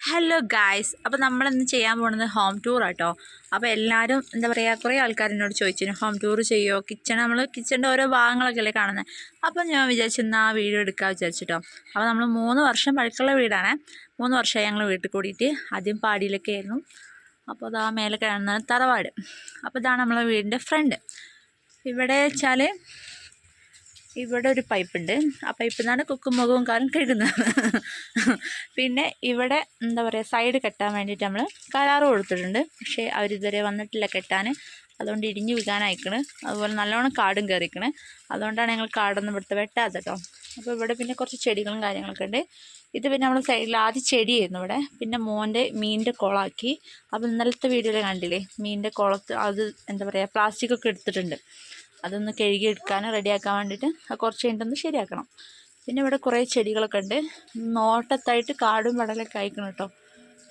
Hello guys, അപ്പോൾ നമ്മളിന്ന് ചെയ്യാൻ പോകുന്നത് ഹോം ടൂർ ആട്ടോ. അപ്പോൾ എല്ലാവരും എന്താ പറയുക, കുറേ ആൾക്കാർ എന്നോട് ചോദിച്ചിരുന്നു ഹോം ടൂർ ചെയ്യുമോ, നമ്മൾ കിച്ചണിൻ്റെ ഓരോ ഭാഗങ്ങളൊക്കെ അല്ലേ കാണുന്നത്. അപ്പോൾ ഞാൻ വിചാരിച്ചു എന്നാൽ ആ വീഡിയോ എടുക്കാൻ വിചാരിച്ചിട്ടോ. അപ്പോൾ നമ്മൾ 3 വർഷം പഴക്കമുള്ള വീടാണ്. 3 വർഷമായി ഞങ്ങൾ വീട്ടിൽ കൂടിയിട്ട്. ആദ്യം പാടിയിലൊക്കെ ആയിരുന്നു. അപ്പോൾ അതാ മേലെ കാണുന്നതാണ് തറവാട്. അപ്പോൾ ഇതാണ് നമ്മളെ വീടിൻ്റെ ഫ്രണ്ട്. ഇവിടെ വെച്ചാൽ ഇവിടെ ഒരു പൈപ്പുണ്ട്. ആ പൈപ്പിൽ നിന്നാണ് കുക്കും മുഖവും കാലും കഴുകുന്നത്. പിന്നെ ഇവിടെ എന്താ പറയുക, സൈഡ് കെട്ടാൻ വേണ്ടിയിട്ട് നമ്മൾ കരാറ് കൊടുത്തിട്ടുണ്ട്. പക്ഷേ അവരിതുവരെ വന്നിട്ടില്ല കെട്ടാൻ. അതുകൊണ്ട് ഇടിഞ്ഞു വീഴാനയക്കണ്. അതുപോലെ നല്ലോണം കാടും കയറിക്കണ്. അതുകൊണ്ടാണ് ഞങ്ങൾ കാടൊന്നും ഇവിടുത്തെ വെട്ടാത്തത് കേട്ടോ. അപ്പോൾ ഇവിടെ പിന്നെ കുറച്ച് ചെടികളും കാര്യങ്ങളൊക്കെ ഉണ്ട്. ഇത് പിന്നെ നമ്മൾ സൈഡിൽ ആദ്യം ചെടിയായിരുന്നു ഇവിടെ. പിന്നെ മീനിൻ്റെ കുളമാക്കി. അപ്പോൾ ഇന്നലത്തെ വീഡിയോയിൽ കണ്ടില്ലേ, മീനിൻ്റെ കുളത്ത് അത് എന്താ പറയുക, പ്ലാസ്റ്റിക്കൊക്കെ എടുത്തിട്ടുണ്ട്. അതൊന്ന് കഴുകിയെടുക്കാനും റെഡിയാക്കാൻ വേണ്ടിയിട്ട് കുറച്ച് കഴിഞ്ഞിട്ടൊന്ന് ശരിയാക്കണം. പിന്നെ ഇവിടെ കുറേ ചെടികളൊക്കെ ഉണ്ട്. നോട്ടത്തായിട്ട് കാടും പടലൊക്കെ അയക്കണം കേട്ടോ.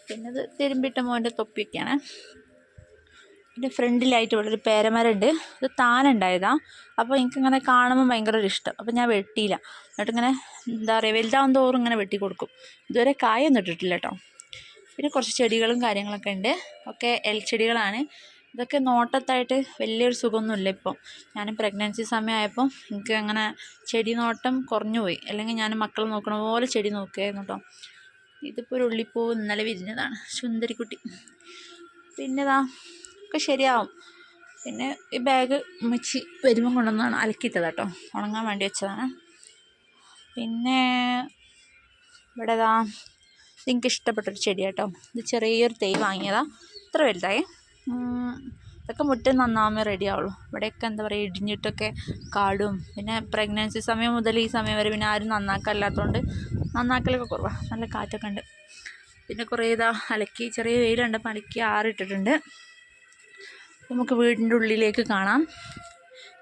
പിന്നെ ഇത് തിരുമ്പിട്ട മോൻ്റെ തൊപ്പിയൊക്കെയാണ്. പിന്നെ ഫ്രണ്ടിലായിട്ട് ഇവിടെ ഒരു പേരമരമുണ്ട്. ഇത് താനുണ്ടായതാണ്. അപ്പോൾ എനിക്കിങ്ങനെ കാണുമ്പോൾ ഭയങ്കര ഒരു ഇഷ്ടം. അപ്പോൾ ഞാൻ വെട്ടിയില്ല. എന്നിട്ടിങ്ങനെ എന്താ പറയുക, വലുതാവും തോറും ഇങ്ങനെ വെട്ടി കൊടുക്കും. ഇതുവരെ കായൊന്നും ഇട്ടിട്ടില്ല കേട്ടോ. പിന്നെ കുറച്ച് ചെടികളും കാര്യങ്ങളൊക്കെ ഉണ്ട്. ഒക്കെ ചെടികളാണ്. ഇതൊക്കെ നോട്ടത്തായിട്ട് വലിയൊരു സുഖമൊന്നുമില്ല ഇപ്പോൾ. ഞാൻ പ്രഗ്നൻസി സമയമായപ്പോൾ എനിക്ക് അങ്ങനെ ചെടി നോട്ടം കുറഞ്ഞു പോയി. അല്ലെങ്കിൽ ഞാൻ മക്കളെ നോക്കണ പോലെ ചെടി നോക്കുകയായിരുന്നു കേട്ടോ. ഇതിപ്പോൾ ഒരു ഉള്ളിപ്പൂവ് ഇന്നലെ വിരിഞ്ഞതാണ്, സുന്ദരിക്കുട്ടി. പിന്നെ ഇതാ ഒക്കെ ശരിയാവും. പിന്നെ ഈ ബാഗ് ഉമ്മച്ചി വരുമ്പം കൊണ്ടുവന്നാണ് അലക്കിയിട്ടത് കേട്ടോ, ഉണങ്ങാൻ വേണ്ടി വെച്ചതാണ്. പിന്നെ ഇവിടെ ഇതാ എനിക്ക് ഇഷ്ടപ്പെട്ടൊരു ചെടി കേട്ടോ. ഇത് ചെറിയൊരു തൈ വാങ്ങിയതാണ്. ഇത്ര വലുതായി. ഇതൊക്കെ മുറ്റം നന്നാവുമ്പോൾ റെഡി ആവുള്ളൂ. ഇവിടെയൊക്കെ എന്താ പറയുക, ഇടിഞ്ഞിട്ടൊക്കെ കാടും. പിന്നെ പ്രഗ്നൻസി സമയം മുതൽ ഈ സമയം വരെ പിന്നെ ആരും നന്നാക്കല്ലാത്തതുകൊണ്ട് നന്നാക്കലൊക്കെ കുറവാണ്. നല്ല കാറ്റൊക്കെ ഉണ്ട്. പിന്നെ കുറേ ഇതാ അലക്കി, ചെറിയ വെയിലുണ്ട്, അലക്കി ആറിട്ടിട്ടുണ്ട്. നമുക്ക് വീടിൻ്റെ ഉള്ളിലേക്ക് കാണാം.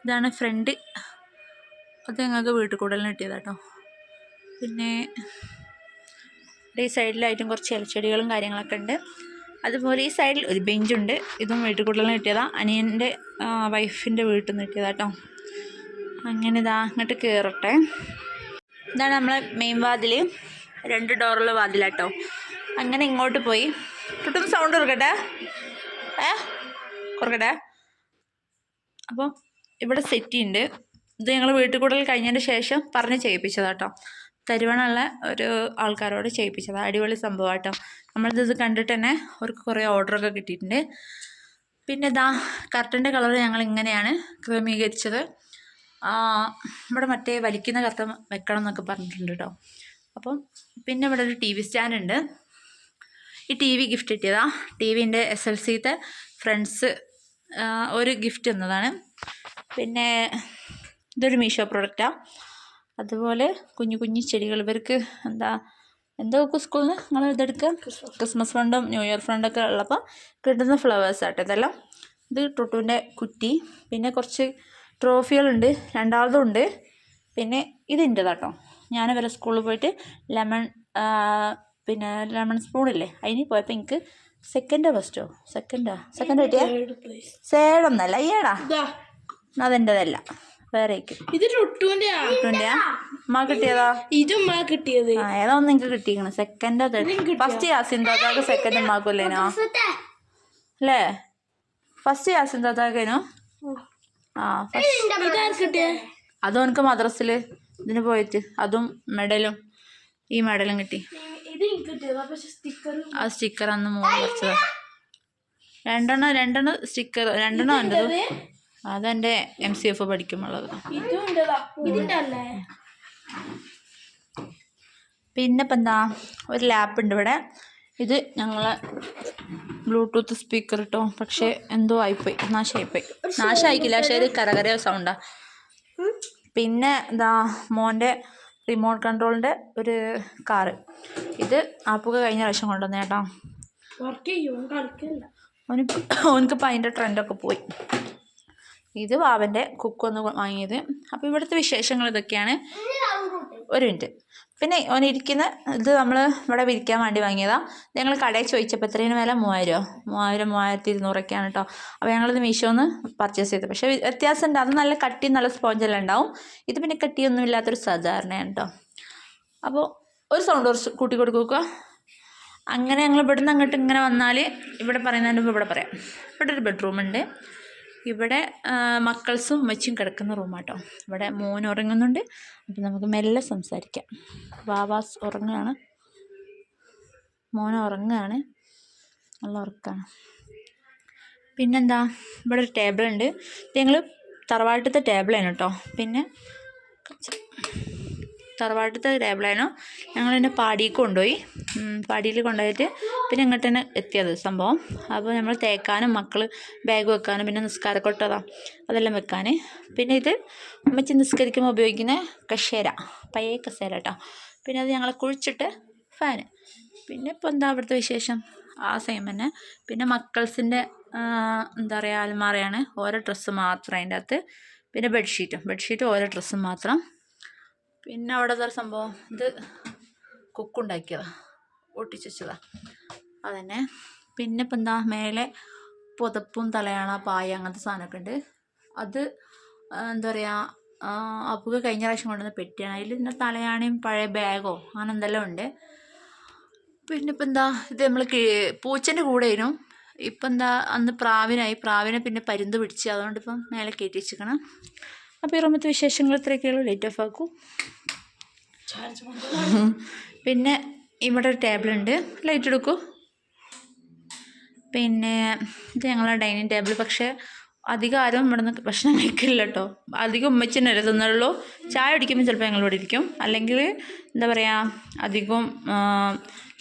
ഇതാണ് ഫ്രണ്ട്. അത് ഞങ്ങൾക്ക് വീട്ടിൽ കൂടുതലിന് കിട്ടിയതാണ് കേട്ടോ. പിന്നെ ഈ സൈഡിലായിട്ടും കുറച്ച് ഇലച്ചെടികളും കാര്യങ്ങളൊക്കെ ഉണ്ട്. അതുപോലെ ഈ സൈഡിൽ ഒരു ബെഞ്ചുണ്ട്. ഇതും വീട്ടിൽ കൂടുതലിന് കിട്ടിയതാണ്. അനിയൻ്റെ വൈഫിൻ്റെ വീട്ടിൽ നിന്ന് കിട്ടിയതാണ് കേട്ടോ. അങ്ങനെ ഇതാ അങ്ങോട്ട് കയറട്ടെ. ഇതാണ് നമ്മളെ മെയിൻ വാതിൽ. 2 ഡോറുള്ള വാതിലാട്ടോ. അങ്ങനെ ഇങ്ങോട്ട് പോയി തൊട്ടും സൗണ്ട് കൊടുക്കട്ടെ, കൊടുക്കട്ടെ. അപ്പം ഇവിടെ സെറ്റി ഉണ്ട്. ഇത് ഞങ്ങൾ വീട്ടിൽ കൂടുതൽ കഴിഞ്ഞതിന് ശേഷം പറഞ്ഞ് ചെയ്യിപ്പിച്ചതാട്ടോ. തരുവണുള്ള ഒരു ആൾക്കാരോട് ചെയ്യിപ്പിച്ചത്. അടിപൊളി സംഭവം കേട്ടോ. നമ്മളിത് കണ്ടിട്ട് തന്നെ അവർക്ക് കുറേ ഓർഡറൊക്കെ കിട്ടിയിട്ടുണ്ട്. പിന്നെ ഇതാ കർട്ടൻ്റെ കളർ ഞങ്ങൾ ഇങ്ങനെയാണ് ക്രമീകരിച്ചത്. ഇവിടെ മറ്റേ വലിക്കുന്ന കർട്ടൻ വെക്കണം എന്നൊക്കെ പറഞ്ഞിട്ടുണ്ട് കേട്ടോ. അപ്പം പിന്നെ ഇവിടെ ഒരു TV സ്റ്റാൻഡ് ഉണ്ട്. ഈ TV ഗിഫ്റ്റ് കിട്ടിയതാണ്. TVൻ്റെ SLCത്തെ ഫ്രണ്ട്സ് ഒരു ഗിഫ്റ്റ് എന്നതാണ്. പിന്നെ ഇതൊരു മീഷോ പ്രൊഡക്റ്റാണ്. അതുപോലെ കുഞ്ഞു കുഞ്ഞു ചെടികൾ. ഇവർക്ക് എന്തോ സ്കൂളിൽ നിന്ന് നിങ്ങൾ ഇതെടുക്കുക, ക്രിസ്മസ് ഫണ്ടും ന്യൂ ഇയർ ഫണ്ടൊക്കെ ഉള്ളപ്പോൾ കിട്ടുന്ന ഫ്ലവേഴ്സ് ആട്ടോ ഇതെല്ലാം. ഇത് ടുട്ടുവിൻ്റെ കുറ്റി. പിന്നെ കുറച്ച് ട്രോഫികളുണ്ട്, രണ്ടാമതും ഉണ്ട്. പിന്നെ ഇതിൻ്റെതാട്ടോ. ഞാൻ വരെ സ്കൂളിൽ പോയിട്ട് ലെമൺ സ്പൂണില്ലേ, അതിന് പോയപ്പോൾ എനിക്ക് സെക്കൻഡ് കിട്ടിയ സേഡൊന്നല്ല അയ്യേടാ, അതെൻ്റെതല്ല, വേറെ ഇത് ടുട്ടുവിൻ്റെയാ അമ്മ കിട്ടിയതാ. ഇതും കിട്ടിയത് ഏതാ ഒന്ന് നിങ്ങൾക്ക് കിട്ടിയിരിക്കണം. സെക്കൻഡോ ഫസ്റ്റ് യാസിന്താത്താക്ക് സെക്കൻഡ് ഉമ്മാക്കില്ലേനോ അല്ലേ? ഫസ്റ്റ് യാസിന്താത്താക്കേനോ? അതും എനിക്ക് മദ്രസിൽ ഇതിന് പോയിട്ട് അതും മെഡലും ഈ മെഡലും കിട്ടി. ആ സ്റ്റിക്കർ അന്ന് 3 വെച്ചതാ. രണ്ടെണ്ണം സ്റ്റിക്കർ, രണ്ടെണ്ണം എൻ്റെത്. അതെൻ്റെ MCF പഠിക്കുമ്പോഴത്. പിന്നെ ഇപ്പം എന്താ, ഒരു ലാപ്പ് ഉണ്ട് ഇവിടെ. ഇത് ഞങ്ങളെ ബ്ലൂടൂത്ത് സ്പീക്കർ കേട്ടോ. പക്ഷേ എന്തോ ആയിപ്പോയി, നാശമായിക്കില്ല, പക്ഷേ ഇത് കരകരയോ സൗണ്ടാണ്. പിന്നെ എന്താ മോൻ്റെ റിമോട്ട് കൺട്രോളിൻ്റെ ഒരു കാറ്. ഇത് ആപ്പൊക്കെ കഴിഞ്ഞ പ്രാവശ്യം കൊണ്ടുവന്നേ കേട്ടോ. ഓനിക്കിപ്പോൾ അതിൻ്റെ ട്രെൻഡൊക്കെ പോയി. ഇത് വാവൻ്റെ കുക്കൊന്ന് വാങ്ങിയത്. അപ്പോൾ ഇവിടുത്തെ വിശേഷങ്ങൾ ഇതൊക്കെയാണ്. ഒരു മിനിറ്റ്. പിന്നെ ഓനിരിക്കുന്ന ഇത് നമ്മൾ ഇവിടെ വിരിക്കാൻ വേണ്ടി വാങ്ങിയതാണ്. ഞങ്ങൾ കടയിൽ ചോദിച്ചപ്പോൾ എത്രയും വില 3200-3200ഒക്കെയാണ് കേട്ടോ. അപ്പോൾ ഞങ്ങളിത് മീഷോന്ന് പർച്ചേസ് ചെയ്തു. പക്ഷേ വ്യത്യാസമുണ്ട്. അത് നല്ല കട്ടി, നല്ല സ്പോഞ്ചെല്ലാം ഉണ്ടാവും. ഇത് പിന്നെ കട്ടിയൊന്നും ഇല്ലാത്തൊരു സാധാരണയാണ് കേട്ടോ. അപ്പോൾ ഒരു സൗണ്ട് കുറച്ച് കൂട്ടി കൊടുക്കുക. അങ്ങനെ ഞങ്ങൾ ഇവിടുന്ന് അങ്ങോട്ട് ഇങ്ങനെ വന്നാൽ ഇവിടെ പറയുന്നതിന് മുമ്പ് ഇവിടെ പറയാം. ഇവിടെ ഒരു ബെഡ്റൂമുണ്ട്. ഇവിടെ മക്കൾസും ഉമ്മച്ചിയും കിടക്കുന്ന റൂമാട്ടോ. ഇവിടെ മോൻ ഉറങ്ങുന്നുണ്ട്. അപ്പം നമുക്ക് മെല്ലെ സംസാരിക്കാം. വാവാസ് ഉറങ്ങുകയാണ്, മോൻ ഉറങ്ങുകയാണ്, നല്ല ഉറക്കമാണ്. പിന്നെന്താ, ഇവിടെ ഒരു ടേബിളുണ്ട്. ഇത് ഞങ്ങൾ തറവാട്ടത്തെ ടേബിളാണ് കേട്ടോ. പിന്നെ തറവാട്ടത്തെ ടേബിളായിരുന്നു. ഞങ്ങളതിനെ പാടിക്ക് കൊണ്ടുപോയി. പാടിയിൽ കൊണ്ടുപോയിട്ട് പിന്നെ ഇങ്ങോട്ട് തന്നെ എത്തിയത് സംഭവം. അപ്പോൾ നമ്മൾ തേക്കാനും മക്കൾ ബാഗ് വെക്കാനും പിന്നെ നിസ്കാരക്കൊട്ടതാ അതെല്ലാം വെക്കാൻ. പിന്നെ ഇത് ഉമ്മച്ചി നിസ്കരിക്കുമ്പോൾ ഉപയോഗിക്കുന്ന കസേര, പഴയ കസേര കേട്ടോ. പിന്നെ അത് ഞങ്ങളെ കുഴിച്ചിട്ട് ഫാന്. പിന്നെ ഇപ്പോൾ എന്താ അവിടുത്തെ വിശേഷം, ആ സെയിം തന്നെ. പിന്നെ മക്കൾസിൻ്റെ എന്താ പറയുക അലമാറയാണ്, ഓരോ ഡ്രസ്സ് മാത്രം അതിൻ്റെ അകത്ത്. പിന്നെ ബെഡ്ഷീറ്റ് ഓരോ ഡ്രസ്സും മാത്രം. പിന്നെ അവിടെ ഒരു സംഭവം, ഇത് കുക്കുണ്ടാക്കിയതാണ്, ഒട്ടിച്ചതാണ് അതന്നെ. പിന്നെ ഇപ്പം എന്താ മേലെ പുതപ്പും തലയാണ പായ അങ്ങനത്തെ സാധനമൊക്കെ ഉണ്ട്. അത് എന്താ പറയുക അപ്പുക കഴിഞ്ഞ പ്രാവശ്യം കൊണ്ടുവന്ന പെട്ടിയാണ്. അതിൽ പിന്നെ തലയാണയും പഴയ ബാഗോ അങ്ങനെ എന്തെല്ലാം ഉണ്ട്. പിന്നെ ഇപ്പം എന്താ, ഇത് നമ്മൾ പൂച്ചൻ്റെ കൂടെയായിരുന്നു. ഇപ്പം എന്താ അന്ന് പ്രാവിനെ പിന്നെ പരുന്ത് പിടിച്ച്, അതുകൊണ്ട് ഇപ്പം മേലെ കയറ്റി വെച്ചിരിക്കണം. അപ്പോൾ ഈ റൂമത്തെ വിശേഷങ്ങൾ ഇത്രയൊക്കെയുള്ളൂ. Light of ആക്കൂ. പിന്നെ ഇവിടെ ഒരു ടേബിളുണ്ട്, ലൈറ്റ് എടുക്കൂ. പിന്നെ ഇത് ഞങ്ങളുടെ ഡൈനിങ് ടേബിൾ. പക്ഷേ അധികം ആരും ഇവിടെ നിന്ന് ഭക്ഷണം കഴിക്കില്ല കേട്ടോ. അധികം ഉമ്മച്ചിനെ തിന്നുള്ളൂ. ചായ കുടിക്കുമ്പോൾ ചിലപ്പോൾ ഞങ്ങൾ ഇവിടെ ഇരിക്കും. അല്ലെങ്കിൽ എന്താ പറയുക അധികം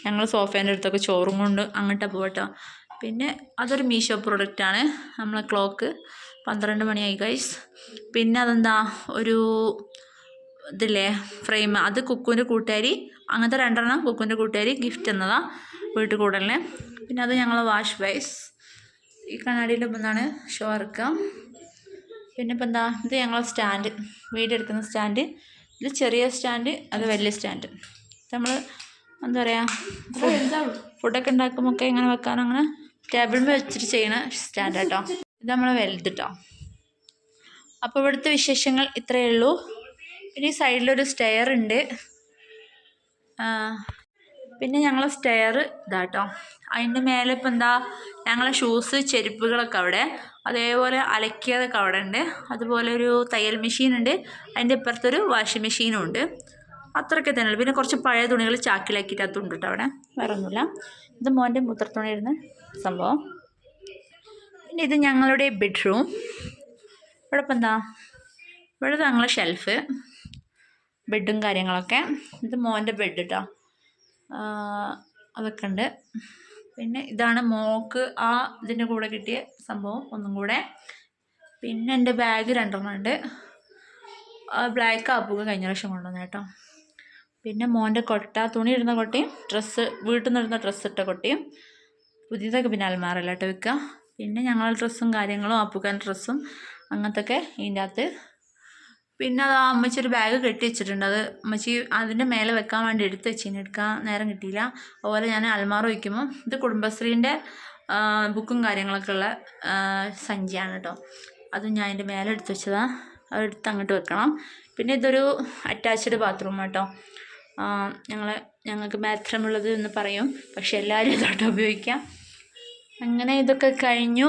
ഞങ്ങൾ സോഫേൻ്റെ അടുത്തൊക്കെ ചോറും കൊണ്ട് അങ്ങോട്ടാണ് പോകട്ടോ. പിന്നെ അതൊരു മീഷോ പ്രൊഡക്റ്റാണ്, നമ്മളെ ക്ലോക്ക്. 12 മണിയായി ഗൈസ്. പിന്നെ അതെന്താ ഒരു ഇതില്ലേ ഫ്രെയിം, അത് കുക്കുവിൻ്റെ കൂട്ടുകാരി, അങ്ങനത്തെ 2 എണ്ണം കുക്കുവിൻ്റെ കൂട്ടുകാരി ഗിഫ്റ്റ് എന്നതാണ് വീട്ടിൽ കൂടലിന്. പിന്നെ അത് ഞങ്ങൾ വാഷ് ബേസ്, ഈ കണ്ണാടിയിൽ ഒന്നാണ് ഷോ ഇറക്കുക. പിന്നെ ഇപ്പം എന്താ, ഇത് ഞങ്ങളെ സ്റ്റാൻഡ്, വീഡിയോ എടുക്കുന്ന സ്റ്റാൻഡ്. ഇത് ചെറിയ സ്റ്റാൻഡ്, അത് വലിയ സ്റ്റാൻഡ്. നമ്മൾ എന്താ പറയുക ഫുഡൊക്കെ ഉണ്ടാക്കുമ്പോൾ ഒക്കെ ഇങ്ങനെ വെക്കാനും അങ്ങനെ ടേബിളിൽ വെച്ചിട്ട് ചെയ്യണ സ്റ്റാൻഡ് കേട്ടോ. ഇത് നമ്മൾ വലുത് കേട്ടോ. അപ്പോൾ ഇവിടുത്തെ വിശേഷങ്ങൾ ഇത്രയേ ഉള്ളൂ. പിന്നെ ഈ സൈഡിലൊരു സ്റ്റെയർ ഉണ്ട്. പിന്നെ ഞങ്ങളെ സ്റ്റെയർ ഇതാട്ടോ. അതിൻ്റെ മേലെ ഇപ്പം എന്താ ഞങ്ങളെ ഷൂസ് ചെരുപ്പുകളൊക്കെ അവിടെ, അതേപോലെ അലക്കിയതൊക്കെ അവിടെ ഉണ്ട്. അതുപോലെ ഒരു തയ്യൽ മെഷീനുണ്ട്, അതിൻ്റെ ഇപ്പുറത്തൊരു വാഷിംഗ് മെഷീനും ഉണ്ട്. അത്രയൊക്കെ തന്നെയുള്ളൂ. പിന്നെ കുറച്ച് പഴയ തുണികൾ ചാക്കിലാക്കിയിട്ട് അതുണ്ട് കേട്ടോ അവിടെ, വേറെ ഒന്നുമില്ല. ഇത് മോൻ്റെ മുത്രത്തുണി ഇരുന്ന സംഭവം. പിന്നെ ഇത് ഞങ്ങളുടെ ബെഡ്റൂം. ഇവിടെ ഇപ്പം എന്താ, ഇവിടെ ഞങ്ങളെ ഷെൽഫ്, ബെഡും കാര്യങ്ങളൊക്കെ. ഇത് മോൻ്റെ ബെഡ് കേട്ടോ, അതൊക്കെ ഉണ്ട്. പിന്നെ ഇതാണ് മോക്ക് ആ ഇതിൻ്റെ കൂടെ കിട്ടിയ സംഭവം ഒന്നും കൂടെ. പിന്നെ എൻ്റെ ബാഗ് 2 എണ്ണം ഉണ്ട്. ബ്ലാക്ക് ആപ്പുക കഴിഞ്ഞ പ്രാവശ്യം കൊണ്ടുവന്നു കേട്ടോ. പിന്നെ മോൻ്റെ കൊട്ട, തുണി ഇടുന്ന കൊട്ടയും ഡ്രസ്സ് വീട്ടിൽ നിന്ന് ഇടുന്ന ഡ്രസ്സ് ഇട്ട കൊട്ടയും. പുതിയതൊക്കെ പിന്നെ അൽമാറല്ല കേട്ടോ വെക്കുക. പിന്നെ ഞങ്ങളുടെ ഡ്രസ്സും കാര്യങ്ങളും അപ്പുക്കാൻ ഡ്രസ്സും അങ്ങനത്തൊക്കെ ഇതിൻ്റെ അകത്ത്. പിന്നെ അത് അമ്മച്ചി ഒരു ബാഗ് കെട്ടി വെച്ചിട്ടുണ്ട്. അത് അമ്മച്ചി അതിൻ്റെ മേലെ വെക്കാൻ വേണ്ടി എടുത്ത് വെച്ചിന്, എടുക്കാൻ നേരം കിട്ടിയില്ല. അതുപോലെ ഞാൻ അൽമാറ വയ്ക്കുമ്പോൾ ഇത് കുടുംബശ്രീൻ്റെ ബുക്കും കാര്യങ്ങളൊക്കെ ഉള്ള സഞ്ചിയാണ് കേട്ടോ. അതും ഞാൻ അതിൻ്റെ മേലെ എടുത്ത് വെച്ചതാണ്, അതെടുത്ത് അങ്ങോട്ട് വെക്കണം. പിന്നെ ഇതൊരു അറ്റാച്ച്ഡ് ബാത്റൂം കേട്ടോ. ഞങ്ങൾക്ക് ബാത്റൂം ഉള്ളത് എന്ന് പറയും, പക്ഷെ എല്ലാവരും ഇതോട്ട് ഉപയോഗിക്കാം. അങ്ങനെ ഇതൊക്കെ കഴിഞ്ഞു.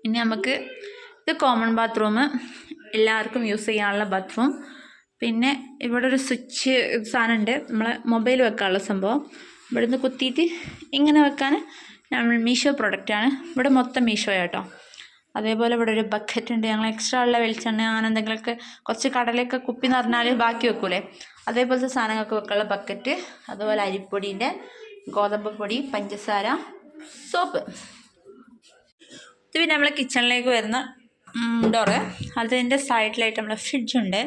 ഇനി നമുക്ക് ഇത് കോമൺ ബാത്റൂം, എല്ലാവർക്കും യൂസ് ചെയ്യാനുള്ള ബാത്റൂം. പിന്നെ ഇവിടെ ഒരു സ്വിച്ച് സാധനമുണ്ട്, നമ്മളെ മൊബൈൽ വെക്കാനുള്ള സംഭവം. ഇവിടെ നിന്ന് കുത്തിയിട്ട് ഇങ്ങനെ വെക്കാൻ നമ്മൾ മീഷോ പ്രൊഡക്റ്റാണ്. ഇവിടെ മൊത്തം മീഷോ കേട്ടോ. അതേപോലെ ഇവിടെ ഒരു ബക്കറ്റ് ഉണ്ട്, ഞങ്ങൾ എക്സ്ട്രാ ഉള്ള വെളിച്ചെണ്ണ അങ്ങനെ എന്തെങ്കിലുമൊക്കെ കുറച്ച് കടലൊക്കെ കുപ്പി നിറഞ്ഞാൽ ബാക്കി വെക്കൂലേ, അതേപോലത്തെ സാധനങ്ങൾക്ക് വെക്കാനുള്ള ബക്കറ്റ്. അതുപോലെ അരിപ്പൊടീൻ്റെ, ഗോതമ്പ് പൊടി, പഞ്ചസാര, സോപ്പ്. ഇത് പിന്നെ നമ്മളെ കിച്ചണിലേക്ക് വരുന്ന ഡോറ്. അതിൻ്റെ സൈഡിലായിട്ട് നമ്മളെ ഫ്രിഡ്ജുണ്ട്.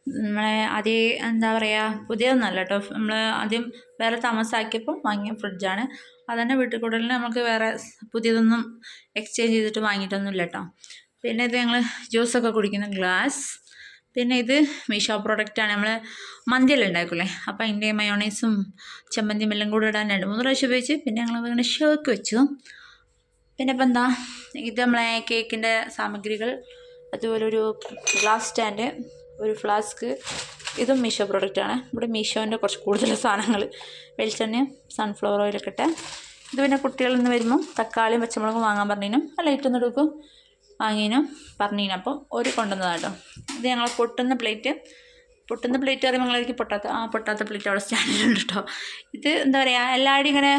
നമ്മളെ എന്താ പറയുക പുതിയതൊന്നല്ല കേട്ടോ, നമ്മൾ ആദ്യം വേറെ താമസമാക്കിയപ്പോൾ വാങ്ങിയ ഫ്രിഡ്ജാണ്. അതന്നെ വീട്ടിൽ കൂടുതലിന് നമുക്ക് വേറെ പുതിയതൊന്നും എക്സ്ചേഞ്ച് ചെയ്തിട്ട് വാങ്ങിയിട്ടൊന്നുമില്ല കേട്ടോ. പിന്നെ ഇത് ഞങ്ങൾ ജ്യൂസൊക്കെ കുടിക്കുന്ന ഗ്ലാസ്. പിന്നെ ഇത് മീഷോ പ്രോഡക്റ്റാണ്, നമ്മൾ മന്തിയെല്ലാം ഉണ്ടാക്കൂലേ, അപ്പോൾ അതിൻ്റെ മയോണൈസും ചമ്മന്തിയും എല്ലാം കൂടെ ഇടാൻ 2-3 പ്രാവശ്യം ഉപയോഗിച്ച് പിന്നെ ഞങ്ങളതിങ്ങനെ ഷേക്ക് വെച്ചു. പിന്നെ ഇപ്പം എന്താ, ഇത് നമ്മളെ കേക്കിൻ്റെ സാമഗ്രികൾ, അതുപോലെ ഒരു ഗ്ലാസ് സ്റ്റാൻഡ്, ഒരു ഫ്ലാസ്ക്, ഇതും മീഷോ പ്രൊഡക്റ്റാണ്. ഇവിടെ മീഷോൻ്റെ കുറച്ച് കൂടുതൽ സാധനങ്ങൾ, വെളിച്ചെണ്ണയും സൺഫ്ലവർ ഓയിലൊക്കെ ഇട്ട്. ഇത് പിന്നെ കുട്ടികളിൽ നിന്ന് വരുമ്പം തക്കാളിയും പച്ചമുളകും വാങ്ങാൻ പറഞ്ഞതിനും ലൈറ്റൊന്നും എടുക്കും വാങ്ങിയതിനും പറഞ്ഞതിനും അപ്പം ഒരു കൊണ്ടുവന്നതാട്ടോ. ഇത് ഞങ്ങൾ പൊട്ടുന്ന പ്ലേറ്റ് പറയുമ്പോൾ ഞങ്ങളേക്ക് പൊട്ടാത്ത പ്ലേറ്റ് അവിടെ സ്റ്റാൻഡിലുണ്ട് കേട്ടോ. ഇത് എന്താ പറയുക, എല്ലാവരും ഇങ്ങനെ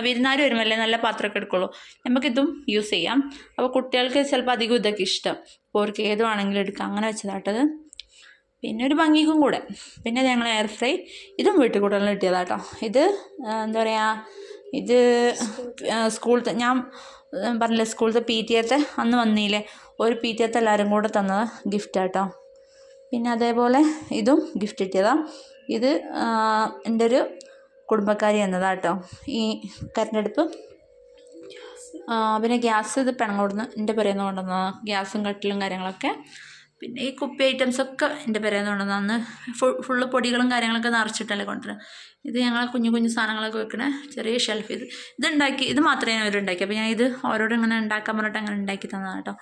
വിരുന്നാർ വരുമല്ലേ നല്ല പാത്രമൊക്കെ എടുക്കുള്ളൂ, നമുക്കിതും യൂസ് ചെയ്യാം. അപ്പോൾ കുട്ടികൾക്ക് ചിലപ്പോൾ അധികം ഇതൊക്കെ ഇഷ്ടം, അപ്പോൾ അവർക്ക് ഏത് വേണമെങ്കിലും എടുക്കാം. അങ്ങനെ വെച്ചതാട്ടത്. പിന്നെ ഒരു ഭംഗിക്കും കൂടെ. പിന്നെ ഞങ്ങൾ എയർ ഫ്രൈ, ഇതും വീട്ടിൽ കൂടുതൽ കിട്ടിയതാട്ടോ. ഇത് എന്താ പറയുക, ഇത് സ്കൂളത്തെ ഞാൻ പറഞ്ഞില്ലേ സ്കൂളത്തെ PTA അന്ന് വന്നില്ലേ, ഒരു PTA എല്ലാവരും കൂടെ തന്നത് ഗിഫ്റ്റാട്ടോ. പിന്നെ അതേപോലെ ഇതും ഗിഫ്റ്റ് കിട്ടിയതാണ്. ഇത് എൻ്റെ ഒരു കുടുംബക്കാരി എന്നതാട്ടോ ഈ കരണ്ടടുപ്പ്. പിന്നെ ഗ്യാസ് ഇത് പെണങ്ങോടുന്ന് എൻ്റെ പെരേന്ന് കൊണ്ടുവന്നതാണ്, ഗ്യാസും കട്ടിലും കാര്യങ്ങളൊക്കെ. പിന്നെ ഈ കുപ്പി ഐറ്റംസൊക്കെ എൻ്റെ പെരേന്ന് കൊണ്ടുവന്നതാണ്. ഫുള്ള് പൊടികളും കാര്യങ്ങളൊക്കെ നിറച്ചിട്ടല്ലേ കൊണ്ടുവരുന്നത്. ഇത് ഞങ്ങൾ കുഞ്ഞു കുഞ്ഞു സാധനങ്ങളൊക്കെ വെക്കണ ചെറിയ ഷെൽഫ്. ഇത് മാത്രമേ ഞാൻ അവരുണ്ടാക്കി. അപ്പോൾ ഞാൻ ഇത് ഓരോടും ഇങ്ങനെ ഉണ്ടാക്കാൻ പറഞ്ഞിട്ട് അങ്ങനെ ഉണ്ടാക്കി തന്നതാണ് കേട്ടോ.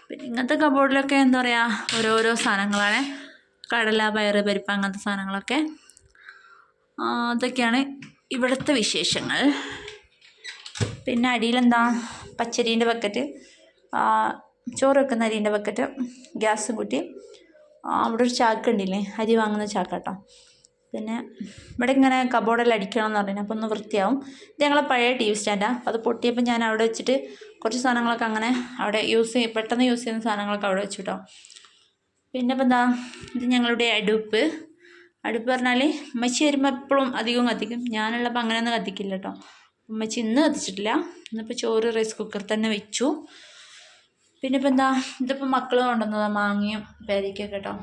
പിന്നെ ഇങ്ങനത്തെ കബോർഡിലൊക്കെ എന്താ പറയുക ഓരോരോ സാധനങ്ങളാണ്, കടല പയറ് പരിപ്പ് അങ്ങനത്തെ സാധനങ്ങളൊക്കെ. അതൊക്കെയാണ് ഇവിടുത്തെ വിശേഷങ്ങൾ. പിന്നെ അടിയിലെന്താ പച്ചരീൻ്റെ ബക്കറ്റ്, ചോറ് വെക്കുന്ന അരീൻ്റെ ബക്കറ്റ്, ഗ്യാസ് കൂട്ടി. അവിടെ ഒരു ചാക്ക് ഉണ്ടില്ലേ, അരി വാങ്ങുന്ന ചാക്കാട്ടോ. പിന്നെ ഇവിടെ ഇങ്ങനെ കബോർഡെല്ലാം അടിക്കണം എന്ന് പറഞ്ഞു, അപ്പോൾ ഒന്ന് വൃത്തിയാവും. ഇത് ഞങ്ങളെ പഴയ TV സ്റ്റാൻഡാണ്. അപ്പോൾ അത് പൊട്ടിയപ്പോൾ ഞാൻ അവിടെ വെച്ചിട്ട് കുറച്ച് സാധനങ്ങളൊക്കെ അങ്ങനെ അവിടെ പെട്ടെന്ന് യൂസ് ചെയ്യുന്ന സാധനങ്ങളൊക്കെ അവിടെ വെച്ചു കേട്ടോ. പിന്നെ ഇപ്പം എന്താ, ഇത് ഞങ്ങളുടെ അടുപ്പ് പറഞ്ഞാൽ ഉമ്മച്ചി വരുമ്പോൾ എപ്പോഴും അധികം കത്തിക്കും, ഞാനുള്ളപ്പോൾ അങ്ങനെയൊന്നും കത്തിക്കില്ല കേട്ടോ. ഉമ്മച്ചി ഇന്ന് കത്തിച്ചിട്ടില്ല, ഇന്നിപ്പോൾ ചോറ് റൈസ് കുക്കർ തന്നെ വെച്ചു. പിന്നെ ഇപ്പം എന്താ, ഇതിപ്പോൾ മക്കൾ കൊണ്ടുവന്നതാണ് മാങ്ങയും പേരയ്ക്കൊക്കെ കേട്ടോ.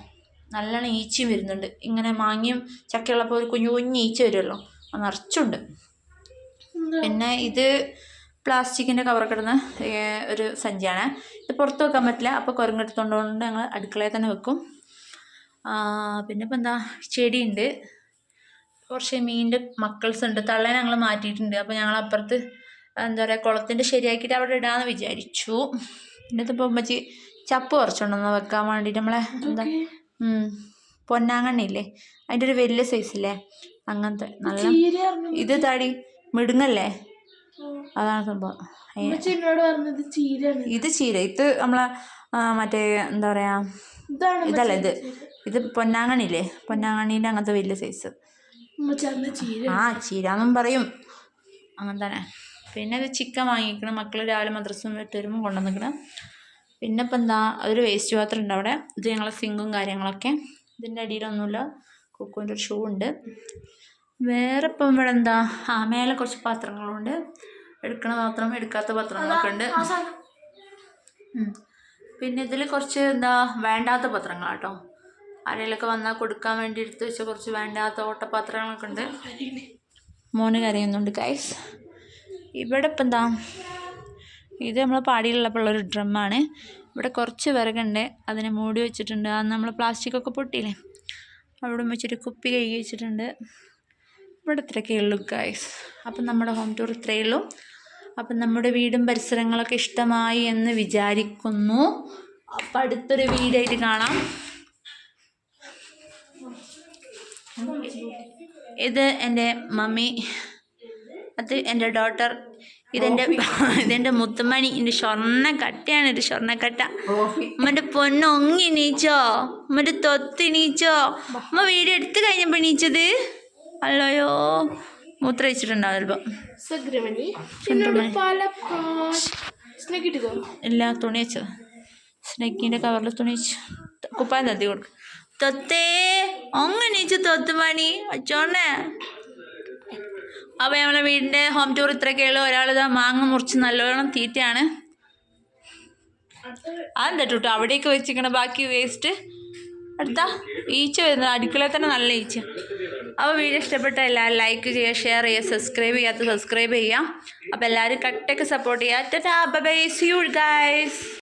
നല്ലോണം ഈച്ചയും വരുന്നുണ്ട്. ഇങ്ങനെ മാങ്ങയും ചക്കയുള്ളപ്പോൾ ഒരു കുഞ്ഞു കുഞ്ഞ് ഈച്ച വരുമല്ലോ, അത് നിറച്ചുണ്ട്. പിന്നെ ഇത് പ്ലാസ്റ്റിക്കിൻ്റെ കവറൊക്കെ ഇടുന്ന ഒരു സഞ്ചിയാണ്. ഇത് പുറത്ത് വെക്കാൻ പറ്റില്ല, അപ്പോൾ കുരങ്ങെടുത്തുകൊണ്ട് ഞങ്ങൾ അടുക്കളയിൽ തന്നെ വെക്കും. പിന്നെ ഇപ്പം എന്താ, ചെടിയുണ്ട്, കുറച്ച് മീനിൻ്റെ മക്കൾസ് ഉണ്ട്. തള്ളേനെ ഞങ്ങൾ മാറ്റിയിട്ടുണ്ട്. അപ്പോൾ ഞങ്ങൾ അപ്പുറത്ത് എന്താ പറയുക കുളത്തിൻ്റെ ശരിയാക്കിയിട്ട് അവിടെ ഇടാമെന്ന് വിചാരിച്ചു. പിന്നെ ഇതിപ്പോൾ ഉമ്മച്ചി ചപ്പ് കുറച്ചുകൊണ്ടൊന്ന് വെക്കാൻ വേണ്ടിയിട്ട് നമ്മളെ എന്താ പൊന്നാങ്കണ്ണില്ലേ, അതിൻ്റെ ഒരു വലിയ സൈസില്ലേ അങ്ങനത്തെ നല്ല. ഇത് താടി മിടുങ്ങല്ലേ, അതാണ് സംഭവം. ഇത് ചീര, ഇത് നമ്മളെ മറ്റേ എന്താ പറയുക ഇതല്ല, ഇത് പൊന്നാങ്കണ്ണില്ലേ, പൊന്നാങ്കണ്ണീൻ്റെ അങ്ങനത്തെ വലിയ സൈസ്. ചീരാന്നും പറയും, അങ്ങനെ തന്നെ. പിന്നെ ഇത് ചിക്കൻ വാങ്ങിക്കണം, മക്കൾ രാവിലെ മദ്രസ വിട്ട് വരുമ്പോൾ കൊണ്ടുവന്നിക്കണം. പിന്നെ ഇപ്പം എന്താ, അതൊരു വേസ്റ്റ് പാത്രം ഉണ്ട് അവിടെ. ഇത് ഞങ്ങളെ സിങ്കും കാര്യങ്ങളൊക്കെ. ഇതിൻ്റെ അടിയിലൊന്നുമില്ല, കുക്കുവിൻ്റെ ഒരു ഷൂ ഉണ്ട്. വേറെ ഇപ്പം ഇവിടെ എന്താ, മേലെ കുറച്ച് പാത്രങ്ങളുണ്ട്, എടുക്കണ പാത്രം എടുക്കാത്ത പാത്രങ്ങളൊക്കെ ഉണ്ട്. പിന്നെ ഇതിൽ കുറച്ച് എന്താ വേണ്ടാത്ത പാത്രങ്ങളാട്ടോ, ആരെങ്കിലൊക്കെ വന്നാൽ കൊടുക്കാൻ വേണ്ടി എടുത്ത് വെച്ച കുറച്ച് വേണ്ടാത്ത ഓട്ടപാത്രങ്ങളൊക്കെ ഉണ്ട്. മോന് കരയുന്നുണ്ട് ഗൈസ്. ഇവിടെ ഇപ്പം എന്താ, ഇത് നമ്മൾ പാടിയിലുള്ളപ്പോഴുള്ളൊരു ഡ്രമ്മാണ്. ഇവിടെ കുറച്ച് വിറകുണ്ട്, അതിനെ മൂടി വെച്ചിട്ടുണ്ട്. അന്ന് നമ്മൾ പ്ലാസ്റ്റിക്കൊക്കെ പൊട്ടിയില്ലേ, അവിടെ വെച്ചിട്ട് കുപ്പി കഴുകി വെച്ചിട്ടുണ്ട്. ഇവിടെ ഇത്രയൊക്കെ ഉള്ളൂ ഗൈസ്. അപ്പം നമ്മുടെ ഹോം ടൂർ ഇത്രയേ ഉള്ളൂ. അപ്പം നമ്മുടെ വീടും പരിസരങ്ങളൊക്കെ ഇഷ്ടമായി എന്ന് വിചാരിക്കുന്നു. അപ്പം അടുത്തൊരു വീഡിയോ ആയിട്ട് കാണാം. ഇത് എൻ്റെ മമ്മി, അത് എൻ്റെ ഡോട്ടർ, ഇതെൻ്റെ മുത്തുമണി, എൻ്റെ സ്വർണ്ണക്കട്ടയാണ്. ഒരു സ്വർണ്ണക്കട്ട. ഉമ്മൻ്റെ പൊന്ന് ഒങ്ങി നീച്ചോ, ഉമ്മൻ്റെ തൊത്ത് നീച്ചോ. ഉമ്മ വീഡിയോ എടുത്ത് കഴിഞ്ഞപ്പോൾ നീച്ചത് അല്ലയോ, മൂത്രം വെച്ചിട്ടുണ്ടാവും ചിലപ്പോൾ. ഇല്ല, തുണി വെച്ചത്, സ്നെക്കിൻ്റെ കവറിൽ തുണി വെച്ചു. കുപ്പായം തത്തി കൊടുക്കും. തൊത്തേ ഒങ്ങി നീച്ചു തൊത്തുമണി അച്ചോണ്ണേ. അപ്പോൾ നമ്മളെ വീടിൻ്റെ ഹോം ടൂർ ഇത്രയൊക്കെ ഉള്ളൂ. ഒരാളിതാ മാങ്ങ മുറിച്ച് നല്ലോണം തീറ്റയാണ്. അതെന്താ കേട്ടോ അവിടേക്ക് വെച്ചിരിക്കണ ബാക്കി വേസ്റ്റ് അടുത്താ ഈച്ച വരുന്നത്, അടുക്കളയിൽ തന്നെ നല്ല ഈച്ച. അപ്പോൾ വീഡിയോ ഇഷ്ടപ്പെട്ട എല്ലാവരും ലൈക്ക് ചെയ്യുക, ഷെയർ ചെയ്യുക, സബ്സ്ക്രൈബ് ചെയ്യാം. അപ്പോൾ എല്ലാവരും കട്ടൊക്കെ സപ്പോർട്ട് ചെയ്യുക. Tata bye bye, see you guys.